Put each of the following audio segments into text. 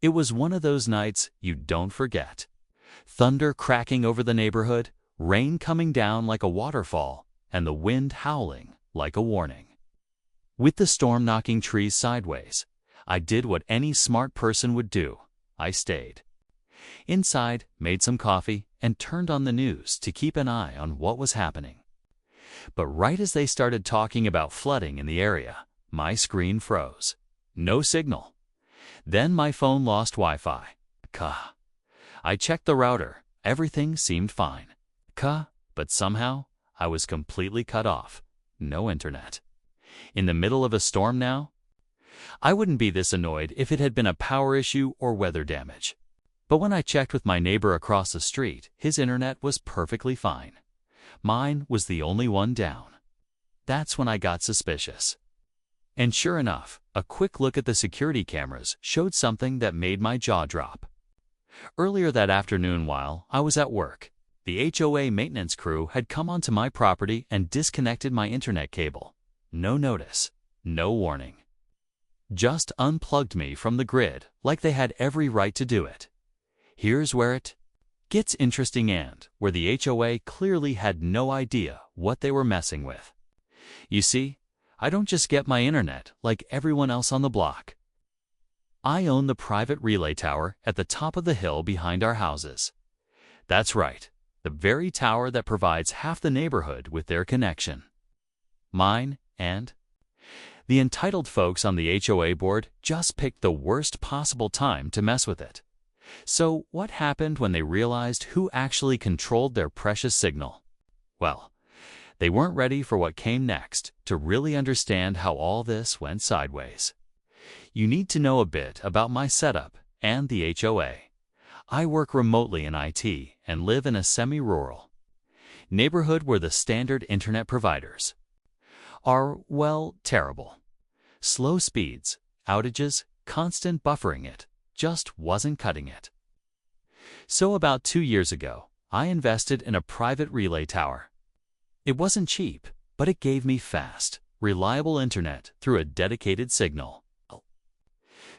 It was one of those nights you don't forget. Thunder cracking over the neighborhood, rain coming down like a waterfall, and the wind howling like a warning. With the storm knocking trees sideways, I did what any smart person would do. I stayed inside, made some coffee, and turned on the news to keep an eye on what was happening. But right as they started talking about flooding in the area, my screen froze. No signal. Then my phone lost Wi-Fi. I checked the router. Everything seemed fine. But somehow, I was completely cut off. No internet. In the middle of a storm now? I wouldn't be this annoyed if it had been a power issue or weather damage. But when I checked with my neighbor across the street, his internet was perfectly fine. Mine was the only one down. That's when I got suspicious. And sure enough, a quick look at the security cameras showed something that made my jaw drop. Earlier that afternoon while I was at work, the HOA maintenance crew had come onto my property and disconnected my internet cable. No notice, no warning. Just unplugged me from the grid like they had every right to do it. Here's where it gets interesting and where the HOA clearly had no idea what they were messing with. You see, I don't just get my internet like everyone else on the block. I own the private relay tower at the top of the hill behind our houses. That's right, the very tower that provides half the neighborhood with their connection. Mine and the entitled folks on the HOA board just picked the worst possible time to mess with it. So what happened when they realized who actually controlled their precious signal? Well, they weren't ready for what came next to really understand how all this went sideways. You need to know a bit about my setup and the HOA. I work remotely in IT and live in a semi-rural neighborhood where the standard internet providers are, well, terrible. Slow speeds, outages, constant buffering, it just wasn't cutting it. So about 2 years ago, I invested in a private relay tower. It wasn't cheap, but it gave me fast, reliable internet through a dedicated signal.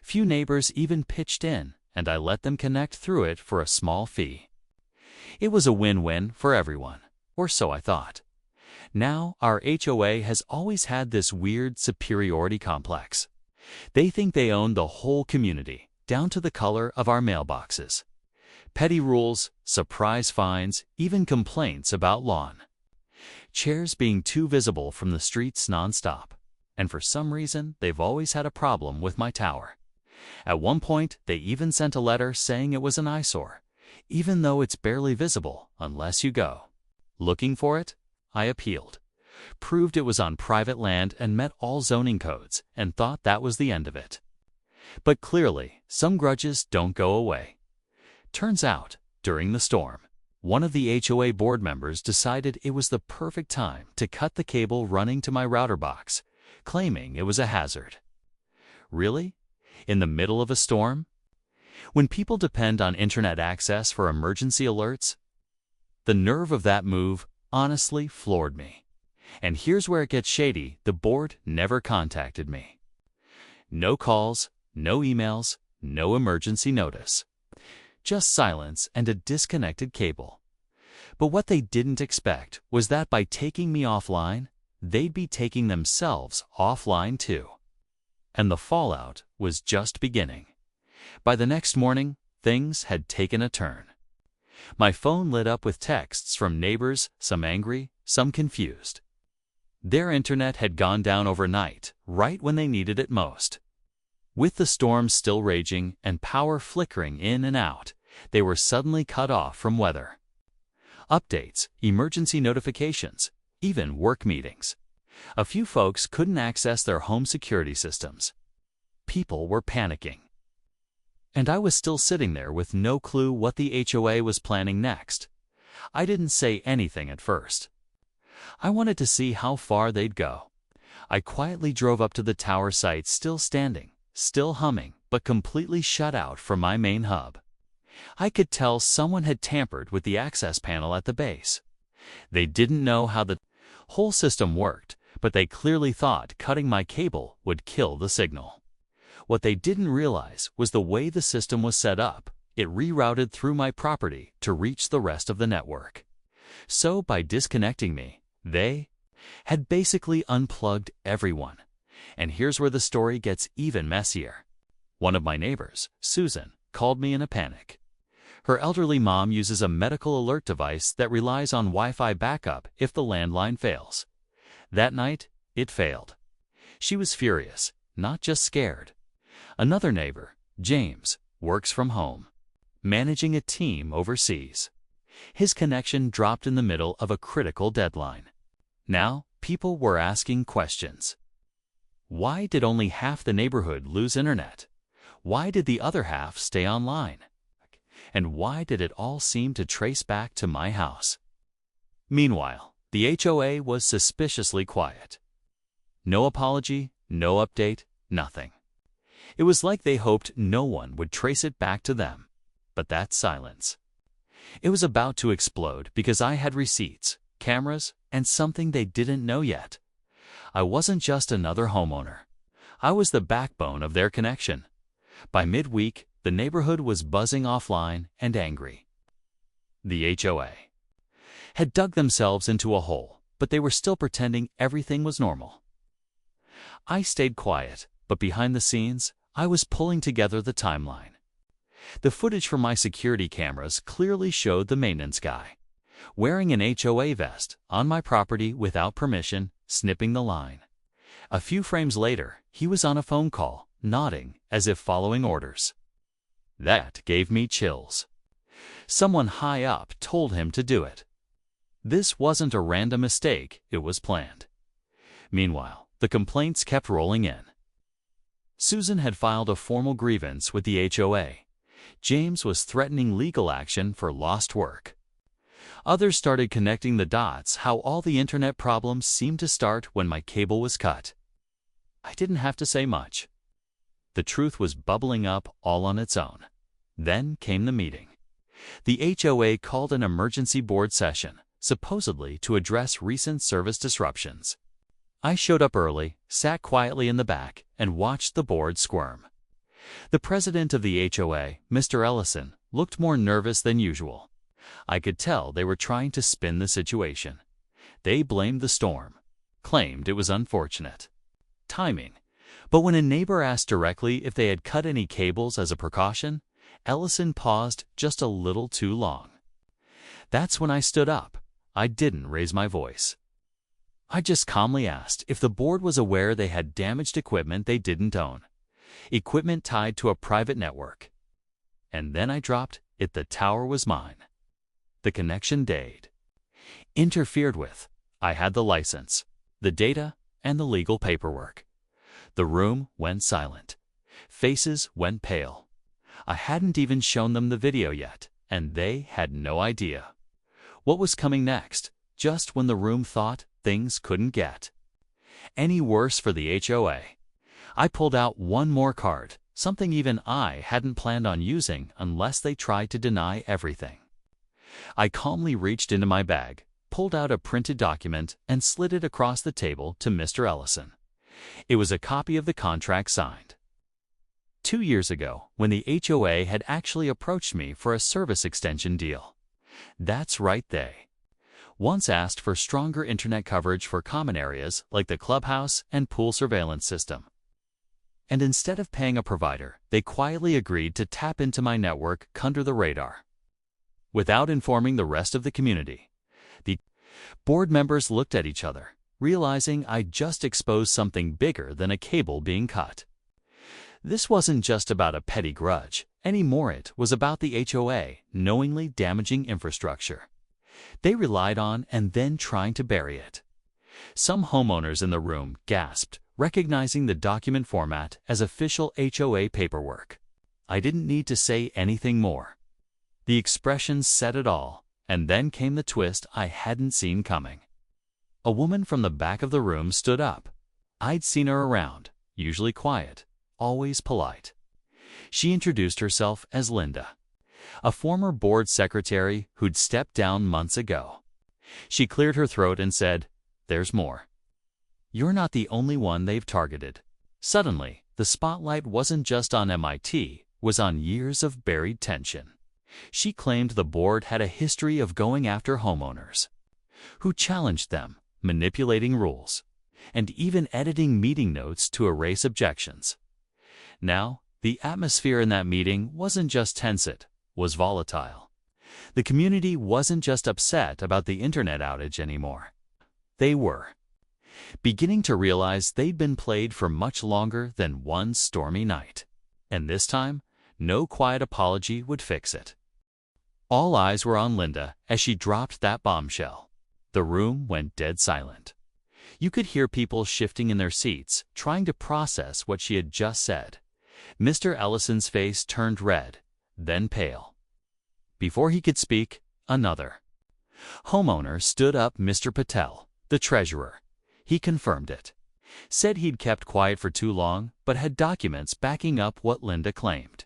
Few neighbors even pitched in, and I let them connect through it for a small fee. It was a win-win for everyone, or so I thought. Now, our HOA has always had this weird superiority complex. They think they own the whole community, down to the color of our mailboxes. Petty rules, surprise fines, even complaints about lawn chairs being too visible from the streets nonstop. And for some reason, they've always had a problem with my tower. At one point, they even sent a letter saying it was an eyesore, even though it's barely visible unless you go looking for it. I appealed, proved it was on private land and met all zoning codes, and thought that was the end of it. But clearly, some grudges don't go away. Turns out, during the storm, one of the HOA board members decided it was the perfect time to cut the cable running to my router box, claiming it was a hazard. Really? In the middle of a storm? When people depend on internet access for emergency alerts? The nerve of that move honestly floored me. And here's where it gets shady: the board never contacted me. No calls, no emails, no emergency notice. Just silence and a disconnected cable. But what they didn't expect was that by taking me offline, they'd be taking themselves offline too. And the fallout was just beginning. By the next morning, things had taken a turn. My phone lit up with texts from neighbors, some angry, some confused. Their internet had gone down overnight, right when they needed it most. With the storm still raging and power flickering in and out, they were suddenly cut off from weather updates, emergency notifications, even work meetings. A few folks couldn't access their home security systems. People were panicking. And I was still sitting there with no clue what the HOA was planning next. I didn't say anything at first. I wanted to see how far they'd go. I quietly drove up to the tower site, still standing, still humming, but completely shut out from my main hub. I could tell someone had tampered with the access panel at the base. They didn't know how the whole system worked, but they clearly thought cutting my cable would kill the signal. What they didn't realize was the way the system was set up. It rerouted through my property to reach the rest of the network. So by disconnecting me, they had basically unplugged everyone. And here's where the story gets even messier. One of my neighbors, Susan, called me in a panic. Her elderly mom uses a medical alert device that relies on Wi-Fi backup if the landline fails. That night, it failed. She was furious, not just scared. Another neighbor, James, works from home, managing a team overseas. His connection dropped in the middle of a critical deadline. Now, people were asking questions. Why did only half the neighborhood lose internet? Why did the other half stay online? And why did it all seem to trace back to my house? Meanwhile, the HOA was suspiciously quiet. No apology, no update, nothing. It was like they hoped no one would trace it back to them. But that silence. It was about to explode because I had receipts, cameras, and something they didn't know yet. I wasn't just another homeowner. I was the backbone of their connection. By midweek, the neighborhood was buzzing offline and angry. The HOA had dug themselves into a hole, but they were still pretending everything was normal. I stayed quiet, but behind the scenes, I was pulling together the timeline. The footage from my security cameras clearly showed the maintenance guy, wearing an HOA vest, on my property without permission, snipping the line. A few frames later, he was on a phone call, nodding as if following orders. That gave me chills. Someone high up told him to do it. This wasn't a random mistake, it was planned. Meanwhile, the complaints kept rolling in. Susan had filed a formal grievance with the HOA. James was threatening legal action for lost work. Others started connecting the dots how all the internet problems seemed to start when my cable was cut. I didn't have to say much. The truth was bubbling up all on its own. Then came the meeting. The HOA called an emergency board session, supposedly to address recent service disruptions. I showed up early, sat quietly in the back, and watched the board squirm. The president of the HOA, Mr. Ellison, looked more nervous than usual. I could tell they were trying to spin the situation. They blamed the storm, claimed it was unfortunate timing. But when a neighbor asked directly if they had cut any cables as a precaution, Ellison paused just a little too long. That's when I stood up. I didn't raise my voice. I just calmly asked if the board was aware they had damaged equipment they didn't own, equipment tied to a private network. And then I dropped it. The tower was mine. The connection died. Interfered with. I had the license, the data, and the legal paperwork. The room went silent. Faces went pale. I hadn't even shown them the video yet, and they had no idea. What was coming next, just when the room thought things couldn't get any worse for the HOA? I pulled out one more card, something even I hadn't planned on using unless they tried to deny everything. I calmly reached into my bag, pulled out a printed document, and slid it across the table to Mr. Ellison. It was a copy of the contract signed 2 years ago when the HOA had actually approached me for a service extension deal. That's right, they once asked for stronger internet coverage for common areas like the clubhouse and pool surveillance system. And instead of paying a provider, they quietly agreed to tap into my network under the radar, without informing the rest of the community. The board members looked at each other, realizing I'd just exposed something bigger than a cable being cut. This wasn't just about a petty grudge anymore. It was about the HOA knowingly damaging infrastructure they relied on and then trying to bury it. Some homeowners in the room gasped, recognizing the document format as official HOA paperwork. I didn't need to say anything more. The expressions said it all, and then came the twist I hadn't seen coming. A woman from the back of the room stood up. I'd seen her around, usually quiet, always polite. She introduced herself as Linda, a former board secretary who'd stepped down months ago. She cleared her throat and said, "There's more. You're not the only one they've targeted. Suddenly, the spotlight wasn't just on MIT, was on years of buried tension. She claimed the board had a history of going after homeowners who challenged them, manipulating rules, and even editing meeting notes to erase objections. Now, the atmosphere in that meeting wasn't just tense, it was volatile. The community wasn't just upset about the internet outage anymore. They were beginning to realize they'd been played for much longer than one stormy night. And this time, no quiet apology would fix it. All eyes were on Linda as she dropped that bombshell. The room went dead silent. You could hear people shifting in their seats, trying to process what she had just said. Mr. Ellison's face turned red, then pale. Before he could speak, another homeowner stood up. Mr. Patel, the treasurer. He confirmed it. Said he'd kept quiet for too long, but had documents backing up what Linda claimed.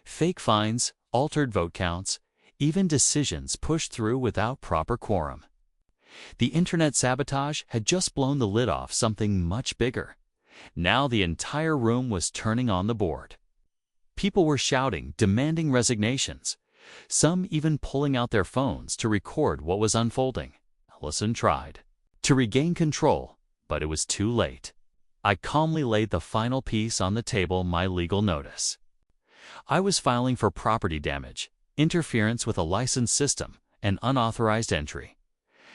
Fake fines, altered vote counts, even decisions pushed through without proper quorum. The internet sabotage had just blown the lid off something much bigger. Now the entire room was turning on the board. People were shouting, demanding resignations, some even pulling out their phones to record what was unfolding. Ellison tried to regain control, but it was too late. I calmly laid the final piece on the table, my legal notice. I was filing for property damage, interference with a licensed system, and unauthorized entry.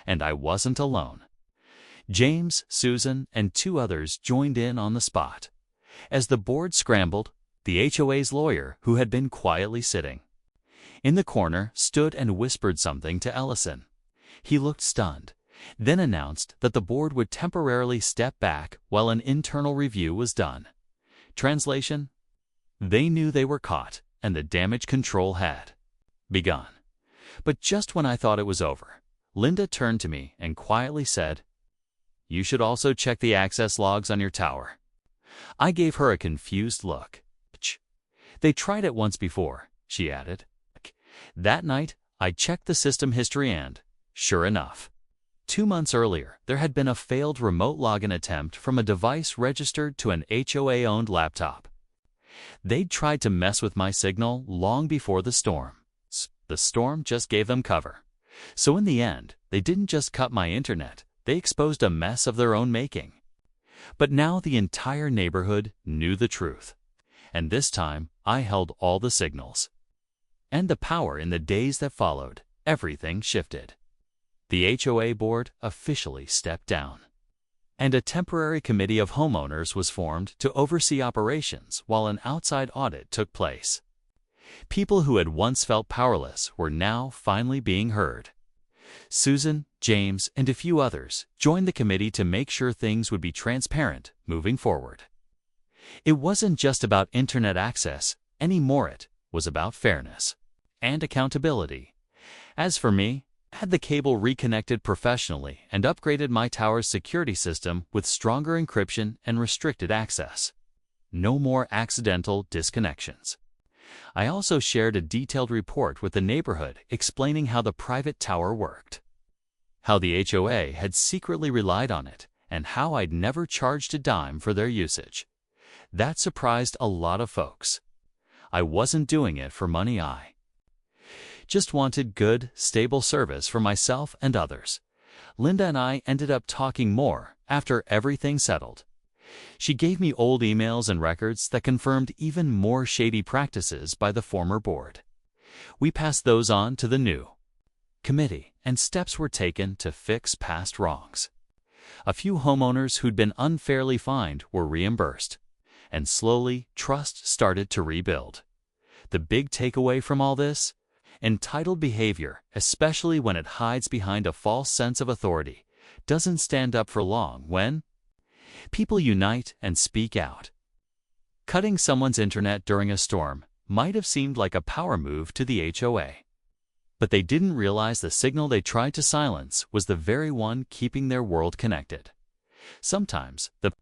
And I wasn't alone. James, Susan, and 2 others joined in on the spot. As the board scrambled, the HOA's lawyer, who had been quietly sitting in the corner, stood and whispered something to Ellison. He looked stunned, then announced that the board would temporarily step back while an internal review was done. Translation: they knew they were caught, and the damage control had begun. But just when I thought it was over, Linda turned to me and quietly said, "You should also check the access logs on your tower." I gave her a confused look. "They tried it once before," she added. That night, I checked the system history and, sure enough, 2 months earlier, there had been a failed remote login attempt from a device registered to an HOA-owned laptop. They'd tried to mess with my signal long before the storm. The storm just gave them cover. So in the end, they didn't just cut my internet, they exposed a mess of their own making. But now the entire neighborhood knew the truth. And this time, I held all the signals. And the power. In the days that followed, everything shifted. The HOA board officially stepped down, and a temporary committee of homeowners was formed to oversee operations while an outside audit took place. People who had once felt powerless were now finally being heard. Susan, James, and a few others joined the committee to make sure things would be transparent moving forward. It wasn't just about internet access anymore, it was about fairness and accountability. As for me, I had the cable reconnected professionally and upgraded my tower's security system with stronger encryption and restricted access. No more accidental disconnections. I also shared a detailed report with the neighborhood explaining how the private tower worked, how the HOA had secretly relied on it, and how I'd never charged a dime for their usage. That surprised a lot of folks. I wasn't doing it for money, I just wanted good, stable service for myself and others. Linda and I ended up talking more after everything settled. She gave me old emails and records that confirmed even more shady practices by the former board. We passed those on to the new committee, and steps were taken to fix past wrongs. A few homeowners who'd been unfairly fined were reimbursed, and slowly trust started to rebuild. The big takeaway from all this? Entitled behavior, especially when it hides behind a false sense of authority, doesn't stand up for long when people unite and speak out. Cutting someone's internet during a storm might have seemed like a power move to the HOA. But they didn't realize the signal they tried to silence was the very one keeping their world connected. Sometimes, the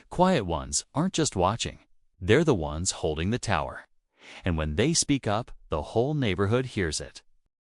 quiet ones aren't just watching, they're the ones holding the tower. And when they speak up, the whole neighborhood hears it.